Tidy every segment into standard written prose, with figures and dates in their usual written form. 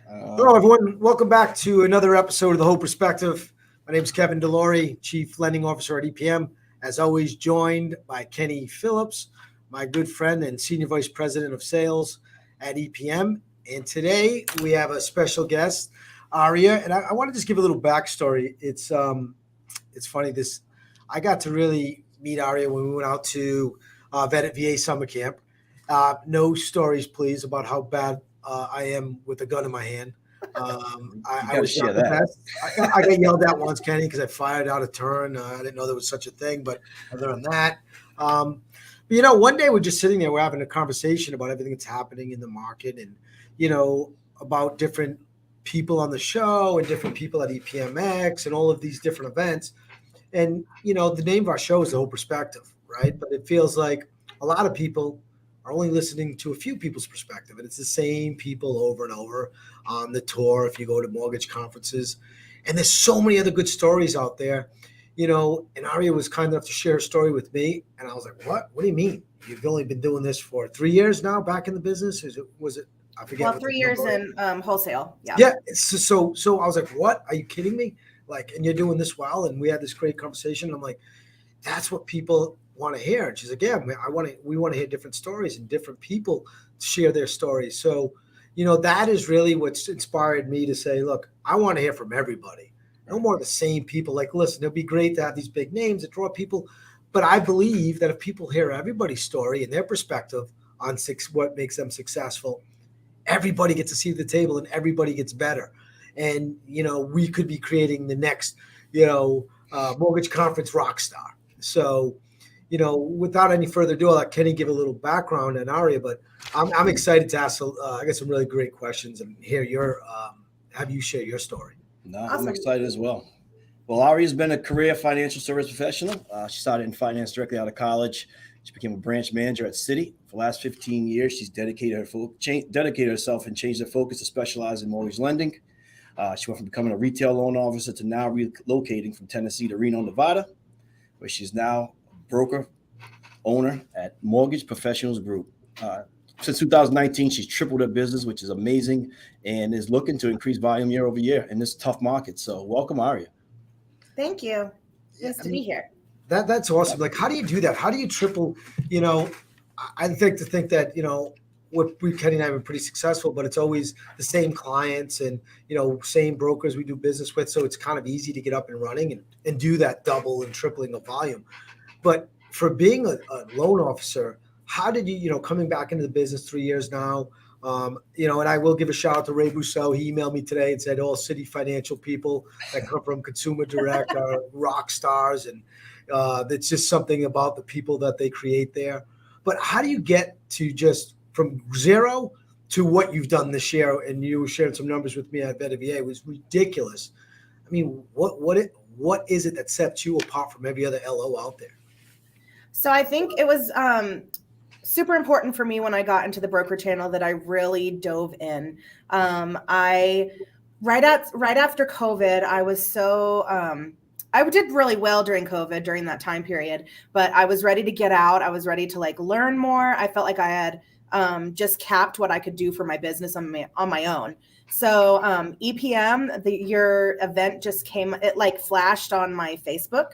Hello, everyone. Welcome back to another episode of The Whole Perspective. My name is Kevin Delory, Chief Lending Officer at EPM. As always, joined by Kenny Phillips, my good friend and Senior Vice President of Sales at EPM. And today we have a special guest, Aria. And I want to just give a little backstory. It's funny. I got to really meet Aria when we went out to VA summer camp. No stories, please, about how bad I am with a gun in my hand. I was not the best. I got yelled at once, Kenny, because I fired out a turn. I didn't know there was such a thing, but other than that, but one day we're just sitting there, we're having a conversation about everything that's happening in the market, and about different people on the show and different people at EPMX and all of these different events. And the name of our show is The Whole Perspective, right? But it feels like a lot of people are only listening to a few people's perspective, and it's the same people over and over on the tour. If you go to mortgage conferences, and there's so many other good stories out there, and Aria was kind enough to share her story with me, and I was like, what do you mean? You've only been doing this for 3 years now, back in the business? Was it I forget. Well, 3 years in wholesale. Yeah. So I was like, what? Are you kidding me? Like, and you're doing this well? And we had this great conversation. I'm like, that's what people want to hear. And she's like, yeah, we want to hear different stories and different people share their stories. So, that is really what's inspired me to say, look, I want to hear from everybody. No more of the same people. Like, listen, it'd be great to have these big names that draw people. But I believe that if people hear everybody's story and their perspective on what makes them successful, everybody gets a seat at the table and everybody gets better. And, we could be creating the next, mortgage conference rock star. So, without any further ado, I'll let Kenny give a little background on Aria, but I'm excited to ask, I got some really great questions and hear have you share your story. No, awesome. I'm excited as well. Well, Aria's been a career financial service professional. She started in finance directly out of college. She became a branch manager at Citi. For the last 15 years, she's dedicated herself and changed her focus to specialize in mortgage lending. She went from becoming a retail loan officer to now relocating from Tennessee to Reno, Nevada, where she's now a broker owner at Mortgage Professionals Group. Since 2019, she's tripled her business, which is amazing, and is looking to increase volume year over year in this tough market. So welcome, Aria. Thank you. Nice to be here. That's awesome. Like, how do you do that? How do you triple? I think that, Kenny and I have been pretty successful, but it's always the same clients and, same brokers we do business with. So it's kind of easy to get up and running and do that double and tripling of volume. But for being a loan officer, how did you, coming back into the business 3 years now, and I will give a shout out to Ray Bousseau. He emailed me today and said all CitiFinancial people that come from Consumer Direct are rock stars. And it's just something about the people that they create there. But how do you get to just from zero to what you've done this year? And you shared some numbers with me at VA. It was ridiculous. I mean, what is it that sets you apart from every other LO out there? So I think it was super important for me when I got into the broker channel that I really dove in. Right after COVID, I was so I did really well during COVID, during that time period, but I was ready to get out. I was ready to learn more. I felt like I had just capped what I could do for my business on my own. So EPM, your event just came, it flashed on my Facebook.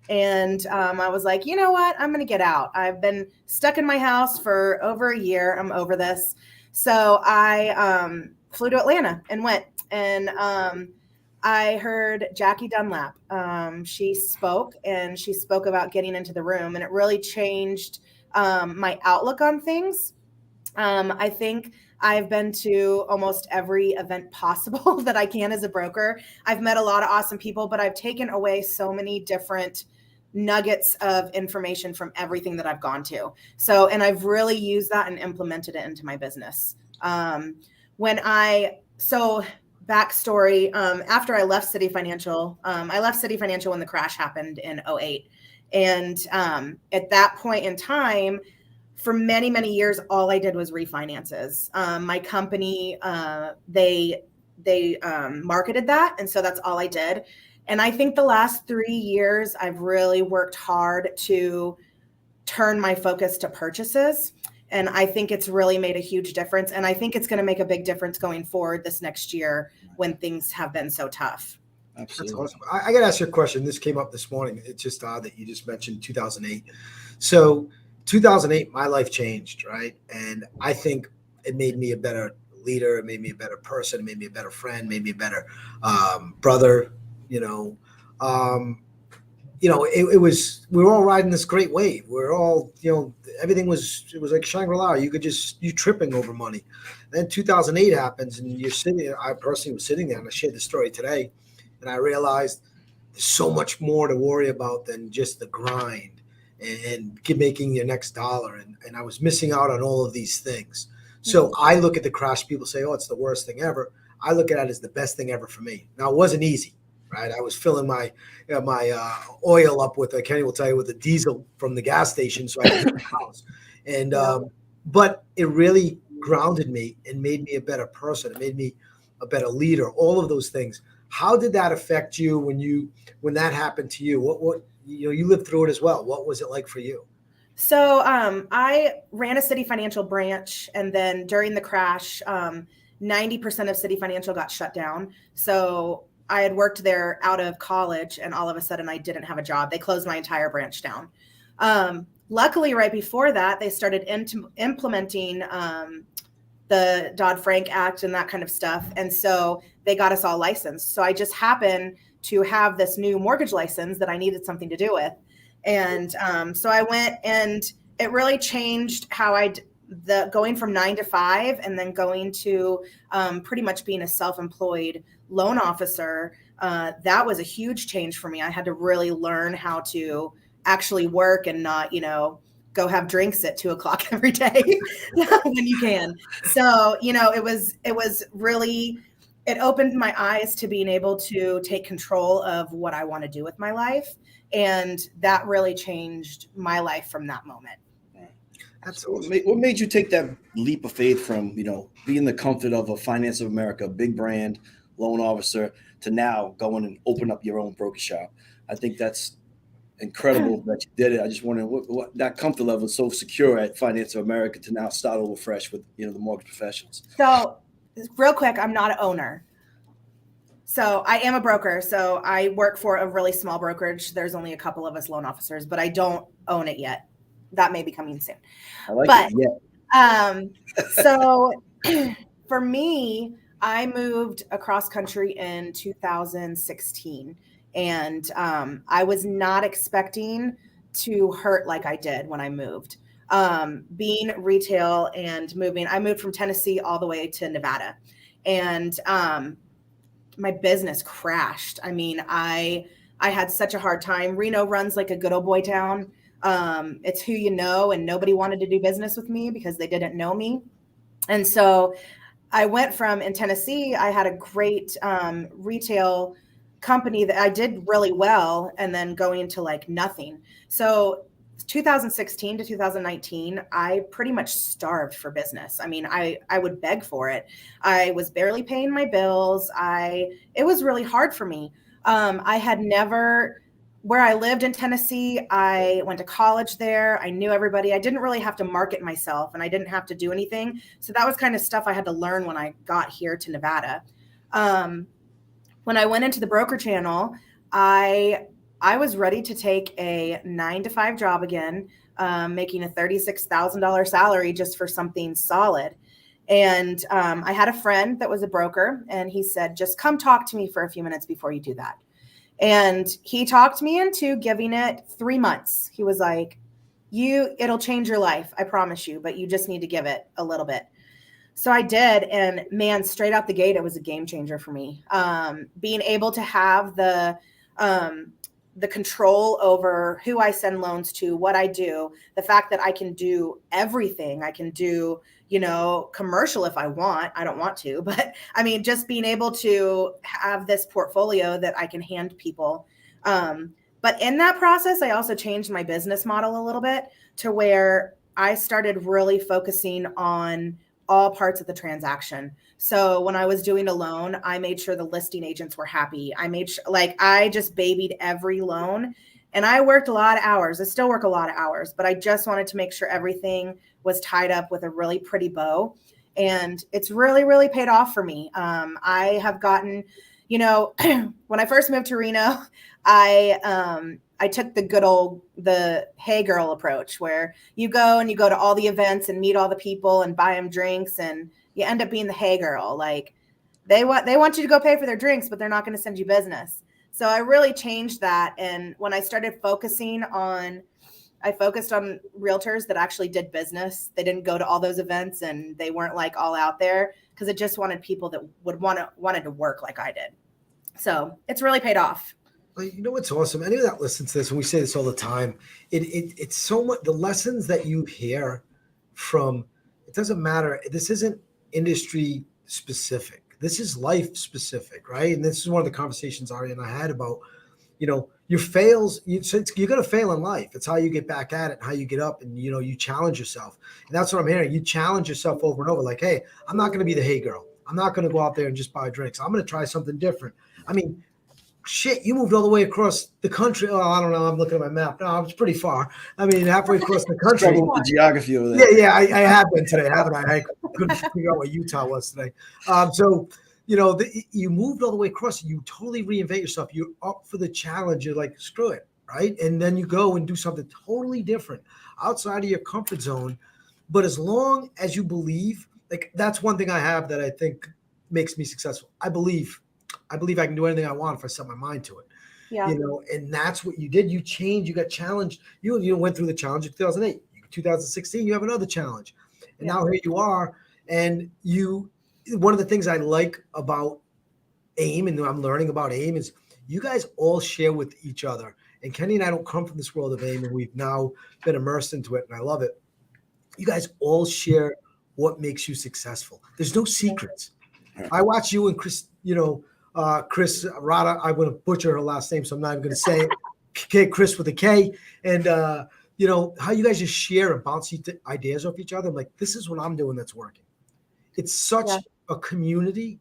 And I was like, you know what? I'm going to get out. I've been stuck in my house for over a year. I'm over this. So I flew to Atlanta and went. And I heard Jackie Dunlap. She spoke about getting into the room. And it really changed my outlook on things. I think I've been to almost every event possible that I can as a broker. I've met a lot of awesome people, but I've taken away so many different nuggets of information from everything that I've gone to. And I've really used that and implemented it into my business. Backstory, after I left CitiFinancial, when the crash happened in 2008. And at that point in time, for many, many years, all I did was refinances. My company, they marketed that. And so that's all I did. And I think the last 3 years, I've really worked hard to turn my focus to purchases. And I think it's really made a huge difference. And I think it's going to make a big difference going forward this next year when things have been so tough. Absolutely. That's awesome. I got to ask you a question. This came up this morning. It's just odd that you just mentioned 2008. So 2008, my life changed, right? And I think it made me a better leader. It made me a better person. It made me a better friend. Made me a better brother. It was, we were all riding this great wave. We're all, everything was, it was like Shangri-La. You tripping over money. Then 2008 happens and you're sitting, I personally was sitting there and I shared the story today and I realized there's so much more to worry about than just the grind and making your next dollar. And I was missing out on all of these things. So I look at the crash, people say, oh, it's the worst thing ever. I look at it as the best thing ever for me. Now, it wasn't easy. Right, I was filling my oil up with, Kenny will tell you, with the diesel from the gas station, so I could get the house. And but it really grounded me and made me a better person. It made me a better leader. All of those things. How did that affect you when that happened to you? What you lived through it as well. What was it like for you? So I ran a CitiFinancial branch, and then during the crash, 90% of CitiFinancial got shut down. So I had worked there out of college and all of a sudden I didn't have a job. They closed my entire branch down. Luckily, right before that, they started implementing the Dodd-Frank Act and that kind of stuff. And so they got us all licensed. So I just happened to have this new mortgage license that I needed something to do with. And so I went, and it really changed how going from 9 to 5 and then going to pretty much being a self-employed loan officer. That was a huge change for me. I had to really learn how to actually work and not, go have drinks at 2:00 every day when you can. So, it was really, it opened my eyes to being able to take control of what I want to do with my life. And that really changed my life from that moment. So what made you take that leap of faith from, being the comfort of a Finance of America, big brand loan officer, to now going and open up your own broker shop? I think that's incredible that you did it. I just wonder what that comfort level is so secure at Finance of America to now start over fresh with, the mortgage professionals. So real quick, I'm not an owner. So I am a broker. So I work for a really small brokerage. There's only a couple of us loan officers, but I don't own it yet. That may be coming soon. I like it. Yeah. So for me, I moved across country in 2016, and I was not expecting to hurt like I did when I moved. Being retail and moving, I moved from Tennessee all the way to Nevada, and my business crashed. I mean, I had such a hard time. Reno runs like a good old boy town. It's who you know, and nobody wanted to do business with me because they didn't know me. And so I went from, in Tennessee, I had a great retail company that I did really well, and then going to like nothing. So 2016 to 2019, I pretty much starved for business. I mean, I would beg for it. I was barely paying my bills. It was really hard for me. I had never, where I lived in Tennessee, I went to college there. I knew everybody. I didn't really have to market myself, and I didn't have to do anything. So that was kind of stuff I had to learn when I got here to Nevada. When I went into the broker channel, I was ready to take a 9 to 5 job again, making a $36,000 salary just for something solid. And I had a friend that was a broker, and he said, just come talk to me for a few minutes before you do that. And he talked me into giving it 3 months. He was like, it'll change your life, I promise you, but you just need to give it a little bit. So I did. And man, straight out the gate, it was a game changer for me. Being able to have the control over who I send loans to, what I do, the fact that I can do everything. I can do, commercial if I want. I don't want to, but I mean, just being able to have this portfolio that I can hand people. But in that process, I also changed my business model a little bit to where I started really focusing on all parts of the transaction. So when I was doing a loan, I made sure the listing agents were happy. I made sure, I just babied every loan. And I worked a lot of hours. I still work a lot of hours, but I just wanted to make sure everything was tied up with a really pretty bow. And it's really, really paid off for me. I have gotten, when I first moved to Reno, I took the hey girl approach, where you go to all the events and meet all the people and buy them drinks, and you end up being the hey girl. Like they want you to go pay for their drinks, but they're not going to send you business. So I really changed that. And when I started I focused on realtors that actually did business. They didn't go to all those events, and they weren't like all out there, because I just wanted people that wanted to work like I did. So it's really paid off. You know what's awesome? Anyone that listens to this, and we say this all the time, it's so much, the lessons that you hear from, it doesn't matter. This isn't industry specific. This is life specific, right? And this is one of the conversations Aria and I had about, your fails, you're going to fail in life. It's how you get back at it, and how you get up, and, you challenge yourself. And that's what I'm hearing. You challenge yourself over and over, like, hey, I'm not going to be the hey girl. I'm not going to go out there and just buy drinks. I'm going to try something different. I mean, shit, you moved all the way across the country. Oh, I don't know. I'm looking at my map. No, it's pretty far. I mean, halfway across the country. Struggle with the geography over there. Yeah, I have been today, haven't I? I couldn't figure out what Utah was today. You moved all the way across. You totally reinvent yourself. You're up for the challenge. You're like, screw it, right? And then you go and do something totally different outside of your comfort zone. But as long as you believe, like, that's one thing I have that I think makes me successful. I believe I can do anything I want if I set my mind to it. Yeah. And that's what you did. You changed, you got challenged. You went through the challenge in 2008, 2016, you have another challenge. And now here you are. And one of the things I like about AIM, and I'm learning about AIM, is you guys all share with each other. And Kenny and I don't come from this world of AIM, and we've now been immersed into it, and I love it. You guys all share what makes you successful. There's no secrets. I watch you and Chris, Chris Rada, I'm going to butcher her last name, so I'm not even going to say it. Chris with a K. And, how you guys just share and bounce ideas off each other. I'm like, this is what I'm doing that's working. It's such a community.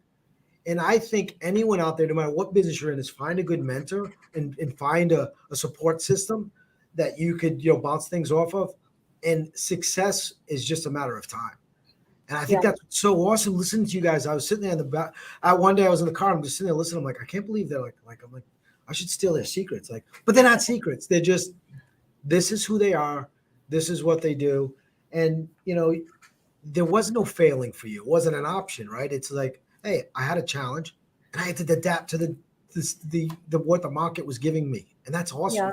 And I think anyone out there, no matter what business you're in, is find a good mentor and find a support system that you could, bounce things off of. And success is just a matter of time. And I think that's so awesome. Listening to you guys, I was sitting there in the back. One day I was in the car. I'm just sitting there listening. I'm like, I can't believe they're like I'm like, I should steal their secrets. Like, but they're not secrets. They're just, this is who they are. This is what they do. And there was no failing for you. It wasn't an option, right? It's like, hey, I had a challenge, and I had to adapt to the what the market was giving me, and that's awesome. Yeah.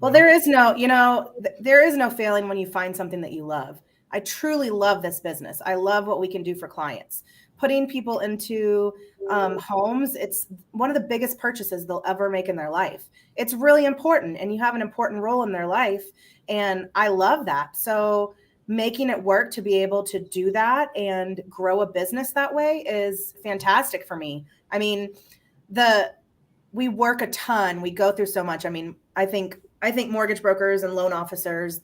Well, there is no failing when you find something that you love. I truly love this business. I love what we can do for clients. Putting people into homes, it's one of the biggest purchases they'll ever make in their life. It's really important, and you have an important role in their life, and I love that. So making it work to be able to do that and grow a business that way is fantastic for me. I mean, we work a ton. We go through so much. I mean, I think mortgage brokers and loan officers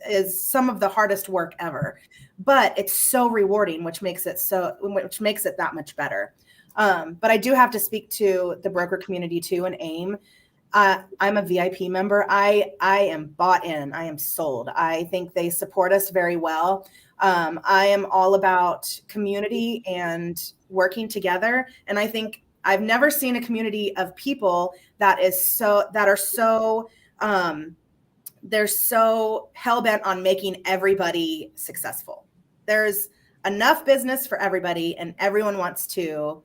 is some of the hardest work ever, but it's so rewarding, which makes it that much better. But I do have to speak to the broker community too, and AIM. I'm a VIP member. I am bought in. I am sold. I think they support us very well. I am all about community and working together. And I think I've never seen a community of people they're so hell-bent on making everybody successful. There's enough business for everybody, and everyone wants to,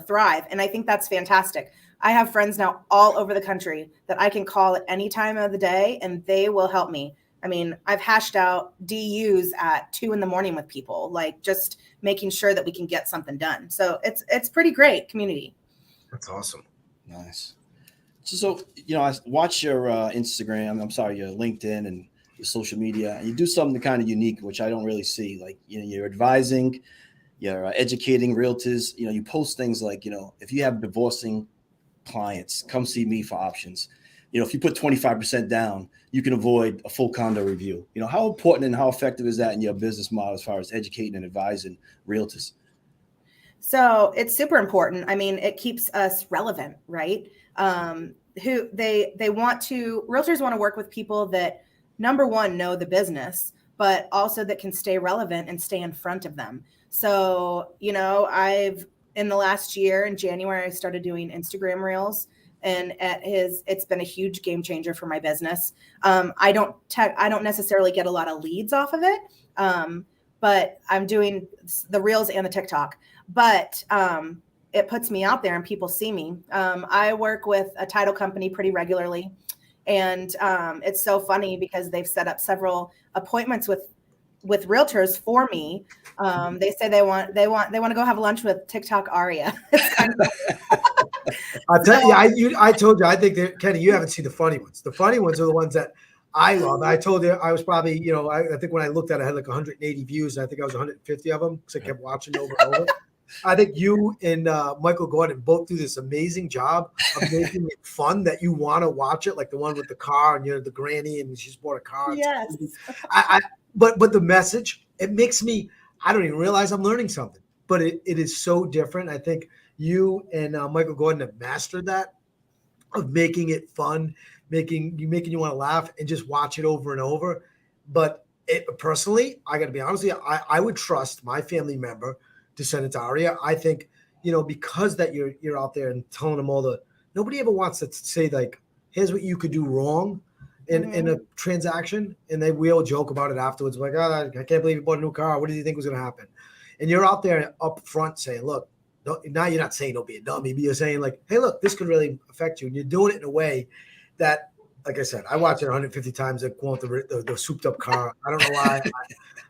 thrive. And I think that's fantastic. I have friends now all over the country that I can call at any time of the day, and they will help me. I mean, I've hashed out DUs at 2 a.m. with people, like just making sure that we can get something done. So it's pretty great community. That's awesome. Nice. So I watch your Instagram, your LinkedIn and your social media, and you do something kind of unique, which I don't really see. Like, you're advising, you're educating realtors. You post things like, if you have divorcing clients, come see me for options. If you put 25% down, you can avoid a full condo review. How important and how effective is that in your business model as far as educating and advising realtors? So it's super important. I mean, it keeps us relevant, right? Realtors want to work with people that, number one, know the business, but also that can stay relevant and stay in front of them. So, in the last year in January, I started doing Instagram reels, and it's been a huge game changer for my business. I don't necessarily get a lot of leads off of it. But I'm doing the reels and the TikTok, but it puts me out there and people see me. I work with a title company pretty regularly, and it's so funny because they've set up several appointments with realtors for me. They say they want to go have lunch with TikTok Aria. It's kind of I'll tell you, I told you, I think that, Kenny, you haven't seen the funny ones. The funny ones are the ones that I love. I told you I was probably, I think when I looked at it, I had like 180 views. I think I was 150 of them because I kept watching over and over. I think you and Michael Gordon both do this amazing job of making it fun that you want to watch it, like the one with the car and the granny and she's bought a car. yes. But the message, it makes me, I don't even realize I'm learning something, but it is so different. I think you and Michael Gordon have mastered that, of making it fun, making you want to laugh and just watch it over and over. But personally, I got to be honest with you, I would trust my family member to send it to Aria. I think, because that you're out there and telling them nobody ever wants to say like, here's what you could do wrong in a transaction. And we all joke about it afterwards. Like, I can't believe you bought a new car. What did you think was going to happen? And you're out there up front saying, look, now you're not saying don't be a dummy, but you're saying like, hey, look, this could really affect you. And you're doing it in a way that, like I said, I watch it 150 times. Like going the souped up car. I don't know why.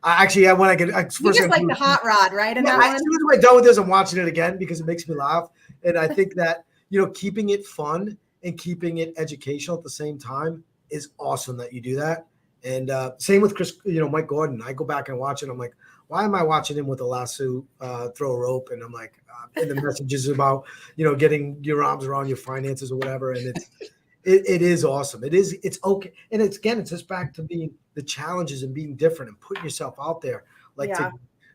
I actually, when I get you just like the hot rod, right? And as soon as I'm done with this, I'm watching it again because it makes me laugh. And I think that keeping it fun and keeping it educational at the same time is awesome that you do that. And same with Chris, Mike Gordon. I go back and watch it. I'm like, why am I watching him with a lasso, throw a rope? And I'm like, and the messages about, getting your arms around your finances or whatever. And it is awesome. It's okay. And it's just back to being the challenges and being different and putting yourself out there. Like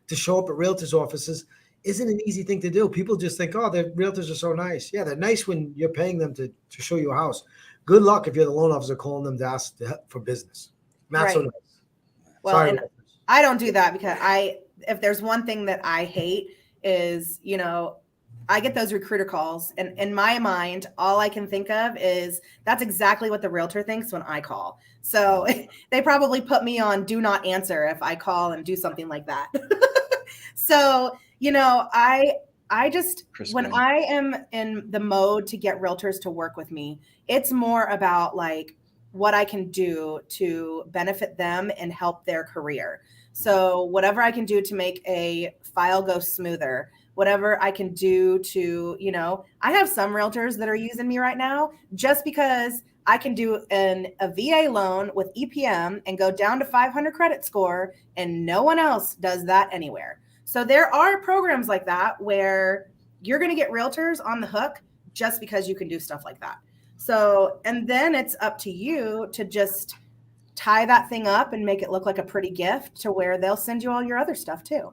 to show up at realtors' offices isn't an easy thing to do. People just think, oh, the realtors are so nice. Yeah, they're nice when you're paying them to show you a house. Good luck if you're the loan officer calling them to ask for business. Not so nice. Well, sorry. And I don't do that because if there's one thing that I hate is, I get those recruiter calls, and in my mind, all I can think of is that's exactly what the realtor thinks when I call. So they probably put me on do not answer if I call and do something like that. So, I just, when I am in the mode to get realtors to work with me, it's more about like what I can do to benefit them and help their career. So whatever I can do to make a file go smoother, whatever I can do to, I have some realtors that are using me right now just because I can do a VA loan with EPM and go down to 500 credit score, and no one else does that anywhere. So there are programs like that where you're going to get realtors on the hook just because you can do stuff like that. So, and then it's up to you to just tie that thing up and make it look like a pretty gift to where they'll send you all your other stuff too.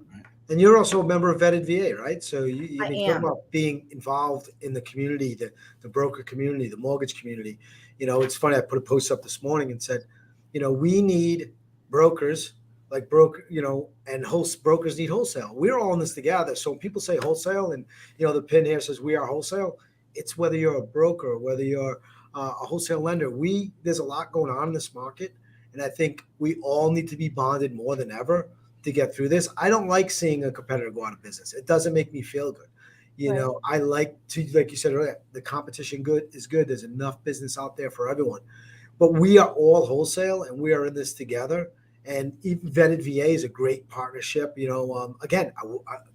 And you're also a member of Vetted VA, right? So you I talk about being involved in the community, the broker community, the mortgage community. It's funny. I put a post up this morning and said, we need brokers like and brokers need wholesale. We're all in this together. So when people say wholesale and, the pin here says we are wholesale, it's whether you're a broker or whether you're a wholesale lender. There's a lot going on in this market. And I think we all need to be bonded more than ever to get through this. I don't like seeing a competitor go out of business. It doesn't make me feel good. I like to, like you said earlier, the competition is good. There's enough business out there for everyone. But we are all wholesale and we are in this together. And even Vetted VA is a great partnership. Again,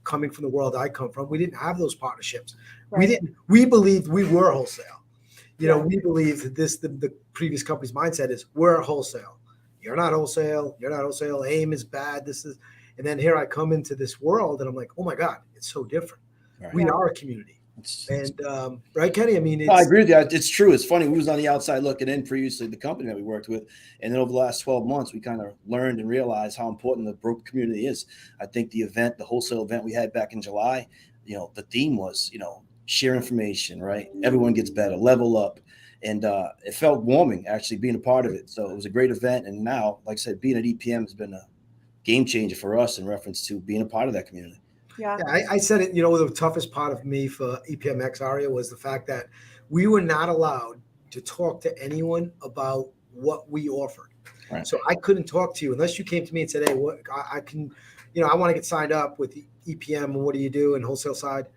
coming from the world I come from, we didn't have those partnerships. Right. We believed we were wholesale. We believe that the previous company's mindset is we're wholesale. You're not wholesale. You're not wholesale. AIM is bad. And then here I come into this world and I'm like, oh my God, it's so different. Right. We are a community. Right, Kenny? I mean, I agree with you. It's true. It's funny. We was on the outside looking in previously, the company that we worked with. And then over the last 12 months, we kind of learned and realized how important the broker community is. I think the wholesale event we had back in July, the theme was, share information, right? Everyone gets better, level up. And it felt warming actually being a part of it. So it was a great event. And now, like I said, being at EPM has been a game changer for us in reference to being a part of that community. Yeah. I said it, the toughest part of me for EPMX Aria was the fact that we were not allowed to talk to anyone about what we offered. Right. So I couldn't talk to you unless you came to me and said, hey, what I can, I want to get signed up with EPM and what do you do and wholesale side.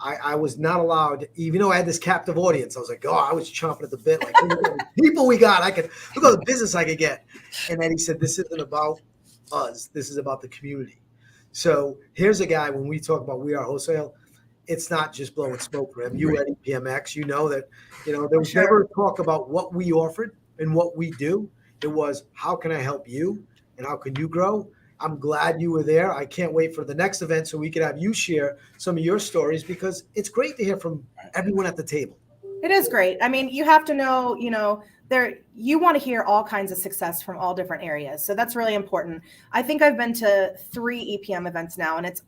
I was not allowed, even though I had this captive audience. I was like, I was chomping at the bit. Like, people we got, look at the business I could get. And then he said, this isn't about us. This is about the community. So here's a guy, when we talk about We Are Wholesale, it's not just blowing smoke for him. You at EPMX, that, there was never talk about what we offered and what we do. It was, how can I help you and how can you grow? I'm glad you were there. I can't wait for the next event so we can have you share some of your stories, because it's great to hear from everyone at the table. It is great. I mean, you have to know, you want to hear all kinds of success from all different areas. So that's really important. I think I've been to 3 EPM events now, and it's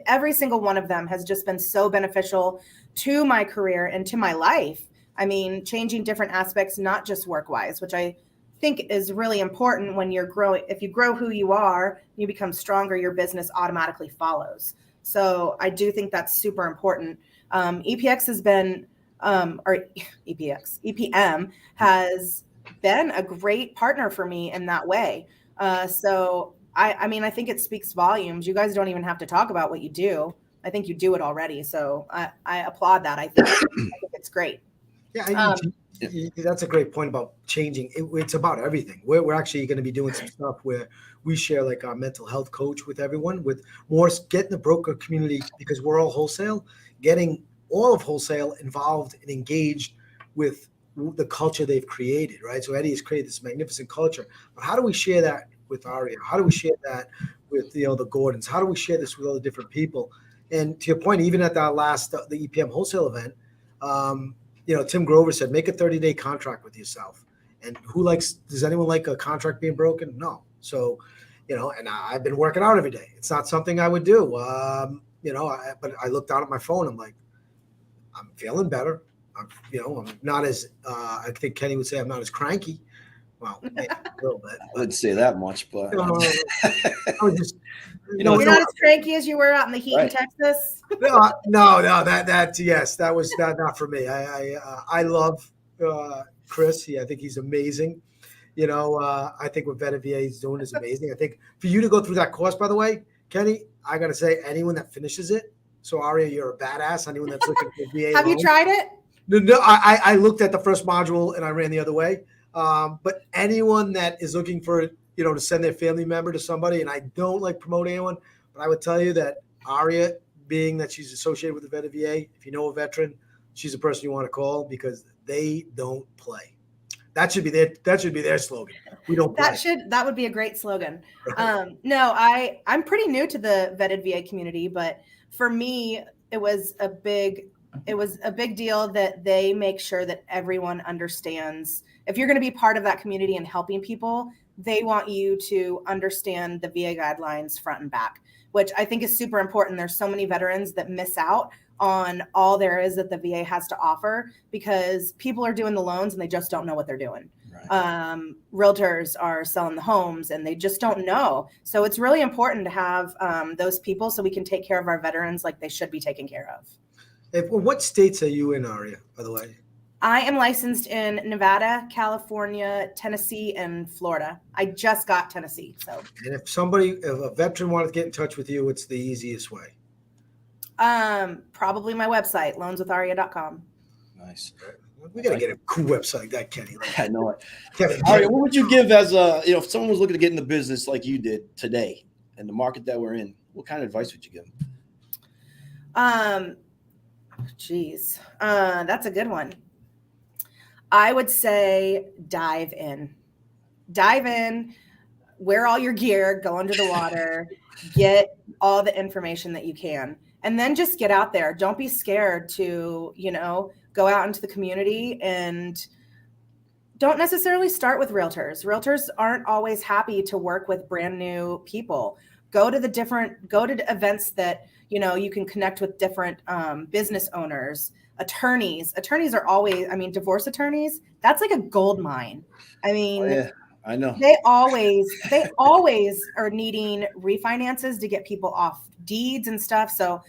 every single one of them has just been so beneficial to my career and to my life. I mean, changing different aspects, not just work-wise, which I think is really important when you're growing. If you grow who you are, you become stronger, your business automatically follows. So I do think that's super important. EPX has been, EPM has been a great partner for me in that way. So I think it speaks volumes. You guys don't even have to talk about what you do. I think you do it already. So I applaud that. I think it's great. Yeah, that's a great point about changing. It's about everything. We're actually going to be doing some stuff where we share like our mental health coach with everyone, with more getting the broker community, because we're all wholesale, getting all of wholesale involved and engaged with the culture they've created, right? So Eddie has created this magnificent culture, but how do we share that with Aria? How do we share that with the Gordons? How do we share this with all the different people? And to your point, even at our last the EPM wholesale event, Tim Grover said, make a 30-day contract with yourself. And does anyone like a contract being broken? No. So, and I've been working out every day. It's not something I would do. But I looked down at my phone. I'm like, I'm feeling better. I'm not as, I think Kenny would say I'm not as cranky. Well, maybe a little bit. I wouldn't say that much, but I was just, you're not as cranky as you were out in the heat in Texas. No, yes, that was not for me. I love Chris. I think he's amazing. I think what VA is doing is amazing. I think for you to go through that course, by the way, Kenny, I got to say, anyone that finishes it, so Aria, you're a badass. Anyone that's looking for VA Have you tried it? No, I looked at the first module and I ran the other way. But anyone that is looking for, to send their family member to somebody, and I don't like promote anyone, but I would tell you that Aria, being that she's associated with the vet of VA, if you know a veteran, she's a person you want to call, because they don't play. That should be their slogan. We don't play. That would be a great slogan. Right. No, I'm pretty new to the vetted VA community, but for me, it was a big deal that they make sure that everyone understands. If you're going to be part of that community and helping people, they want you to understand the VA guidelines front and back, which I think is super important. There's so many veterans that miss out on all there is that the VA has to offer, because people are doing the loans and they just don't know what they're doing. Right. Realtors are selling the homes and they just don't know. So it's really important to have those people so we can take care of our veterans like they should be taken care of. What states are you in, Aria, by the way? I am licensed in Nevada, California, Tennessee, and Florida. I just got Tennessee. So. And if a veteran wanted to get in touch with you, what's the easiest way? Probably my website, loanswitharia.com. Nice. We got to get a cool website like that, Kenny. I know it. Kevin, Aria, what would you give as if someone was looking to get in the business like you did today and the market that we're in? What kind of advice would you give them? That's a good one. I would say dive in, wear all your gear, go under the water, get all the information that you can, and then just get out there. Don't be scared to, go out into the community, and don't necessarily start with realtors. Realtors aren't always happy to work with brand new people, go to events that, you can connect with different business owners, attorneys. Attorneys are always, divorce attorneys, that's like a gold mine. Oh, yeah, I know. They always are needing refinances to get people off deeds and stuff. So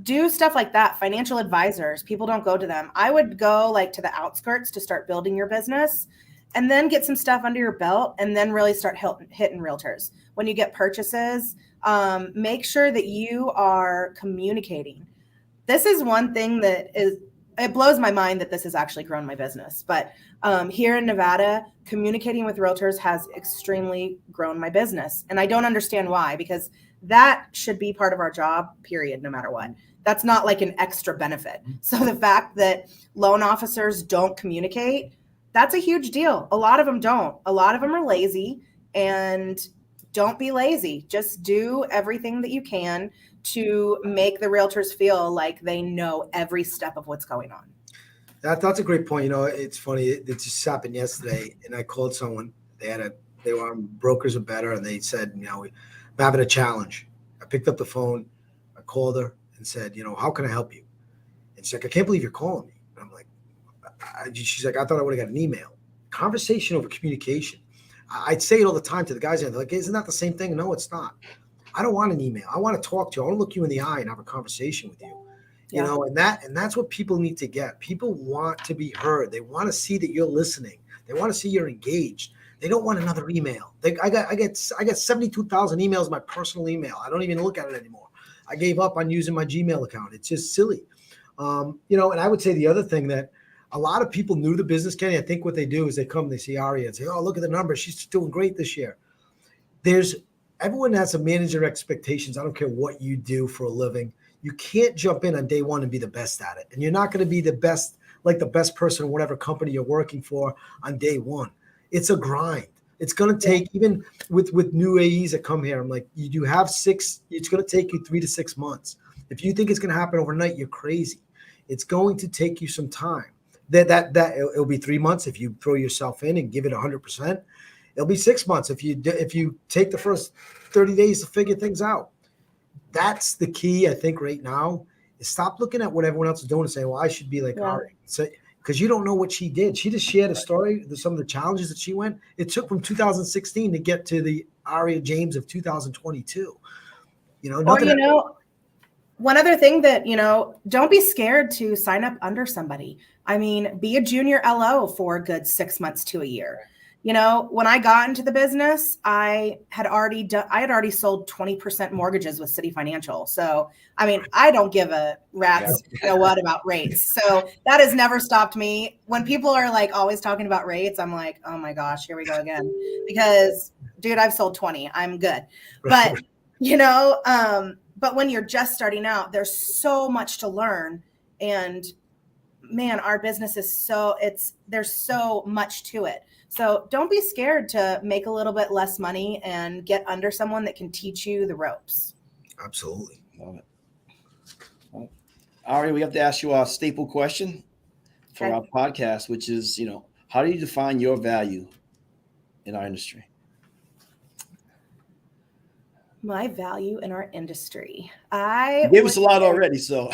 do stuff like that. Financial advisors, people don't go to them. I would go like to the outskirts to start building your business, and then get some stuff under your belt, and then really start hitting realtors. When you get purchases, make sure that you are communicating. This is one thing it blows my mind that this has actually grown my business. But here in Nevada, communicating with realtors has extremely grown my business. And I don't understand why, because that should be part of our job, period, no matter what. That's not like an extra benefit. So the fact that loan officers don't communicate, that's a huge deal. A lot of them don't. A lot of them are lazy, and don't be lazy. Just do everything that you can to make the realtors feel like they know every step of what's going on. That's a great point. It's funny. It just happened yesterday, and I called someone. They were on Brokers Are Better, and they said, I'm having a challenge. I picked up the phone, I called her and said, how can I help you? And she's like, I can't believe you're calling me. And I'm like, she's like, I thought I would have got an email. Conversation over communication. I'd say it all the time to the guys. They're like, isn't that the same thing? No, it's not. I don't want an email. I want to talk to you. I want to look you in the eye and have a conversation with you. Yeah. And that's what people need to get. People want to be heard. They want to see that you're listening. They want to see you're engaged. They don't want another email. I get 72,000 emails in my personal email. I don't even look at it anymore. I gave up on using my Gmail account. It's just silly. And I would say the other thing that a lot of people new to the business, Kenny, I think what they do is they come, they see Aria and say, oh, look at the numbers. She's doing great this year. Everyone has to manage their expectations. I don't care what you do for a living. You can't jump in on day one and be the best at it. And you're not going to be the best person in whatever company you're working for on day one. It's a grind. It's going to take, even with new AEs that come here, I'm like, you have it's going to take you 3 to 6 months. If you think it's going to happen overnight, you're crazy. It's going to take you some time. It'll be 3 months if you throw yourself in and give it 100%. It'll be 6 months if you take the first 30 days to figure things out. That's the key, I think, right now, is stop looking at what everyone else is doing and saying, well, I should be like Aria. So, because you don't know what she did. She just shared a story, some of the challenges that she went. It took from 2016 to get to the Aria James of 2022. One other thing that, don't be scared to sign up under somebody. Be a junior LO for a good 6 months to a year. When I got into the business, I had already sold 20% mortgages with CitiFinancial. So, I don't give a rat's what about rates. So that has never stopped me. When people are like always talking about rates, I'm like, oh my gosh, here we go again. Because dude, I've sold 20. I'm good. But, but when you're just starting out, there's so much to learn. And man, our business is there's so much to it. So don't be scared to make a little bit less money and get under someone that can teach you the ropes. Absolutely. Love it. Well, Aria, we have to ask you our staple question for our podcast, which is, how do you define your value in our industry? My value in our industry. You gave us a lot already, so.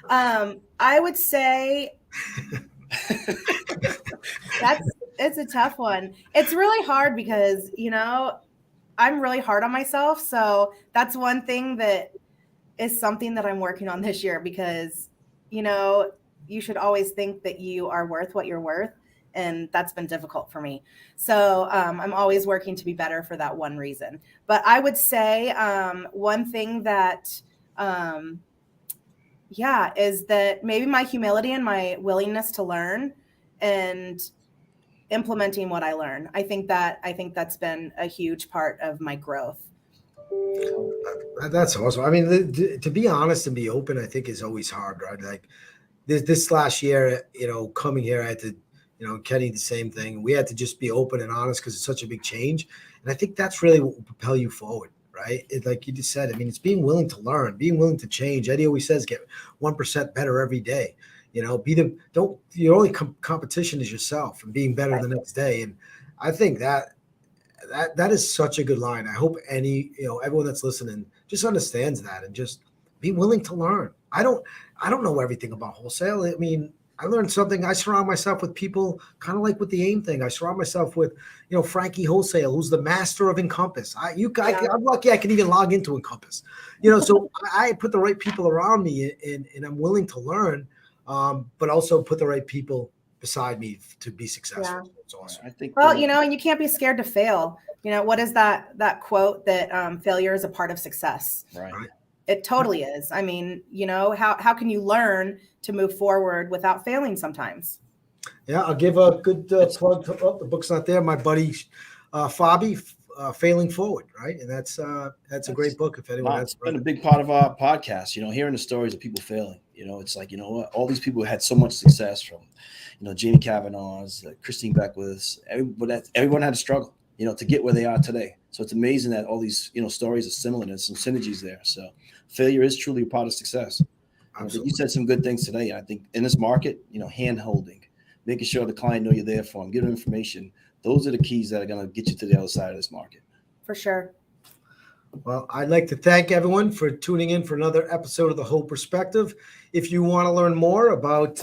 I would say it's a tough one. It's really hard because, I'm really hard on myself. So that's one thing that is something that I'm working on this year because, you should always think that you are worth what you're worth. And that's been difficult for me. So I'm always working to be better for that one reason. But I would say one thing that, is that maybe my humility and my willingness to learn and implementing what I learn. I think that's been a huge part of my growth. That's awesome. To be honest and be open, I think is always hard, right? Like this last year, coming here, I had to, Kenny, the same thing. We had to just be open and honest because it's such a big change. And I think that's really what will propel you forward, right? Like you just said, it's being willing to learn, being willing to change. Eddie always says, get 1% better every day. Your only competition is yourself and being better the next day. And I think that is such a good line. I hope everyone that's listening just understands that and just be willing to learn. I don't know everything about wholesale. I mean, I learned something. I surround myself with people kind of like with the AIM thing. I surround myself with, Frankie Wholesale, who's the master of Encompass. I'm lucky I can even log into Encompass. So I put the right people around me and I'm willing to learn, but also put the right people beside me to be successful. Yeah. It's awesome. I think. Well, and you can't be scared to fail. What is that quote that failure is a part of success? Right. It totally is. I mean, how can you learn to move forward without failing sometimes? Yeah, I'll give a good plug. The book's not there. My buddy Fabi, Failing Forward, right? And that's a great book. If anyone has, it's been a big part of our podcast. Hearing the stories of people failing. It's like what, all these people had so much success from, Jamie Kavanaugh's, Christine Beckwith's. Everyone had to struggle, to get where they are today. So it's amazing that all these, stories are similar and some synergies there. So failure is truly a part of success. You said some good things today. I think in this market, hand holding, making sure the client know you're there for them, giving them information. Those are the keys that are going to get you to the other side of this market. For sure. Well, I'd like to thank everyone for tuning in for another episode of The Whole Perspective. If you want to learn more about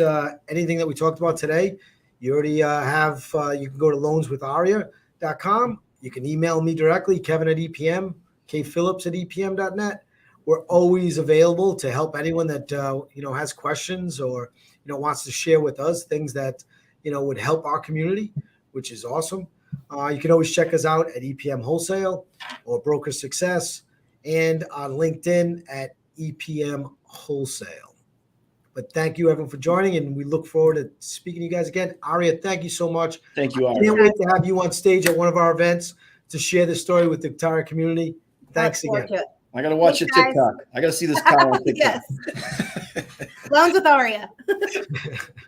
anything that we talked about today, you already have, you can go to loanswitharia.com. You can email me directly, Kevin at EPM, kphillips at EPM.net. We're always available to help anyone that, has questions or, wants to share with us things that, would help our community, which is awesome. You can always check us out at EPM Wholesale or Broker Success and on LinkedIn at EPM Wholesale. But thank you, everyone, for joining, and we look forward to speaking to you guys again. Aria, thank you so much. Thank you, Aria. I can't wait to have you on stage at one of our events to share this story with the entire community. Thanks again. I got to watch your TikTok. I got to see this car on TikTok. Yes. Loans with Aria.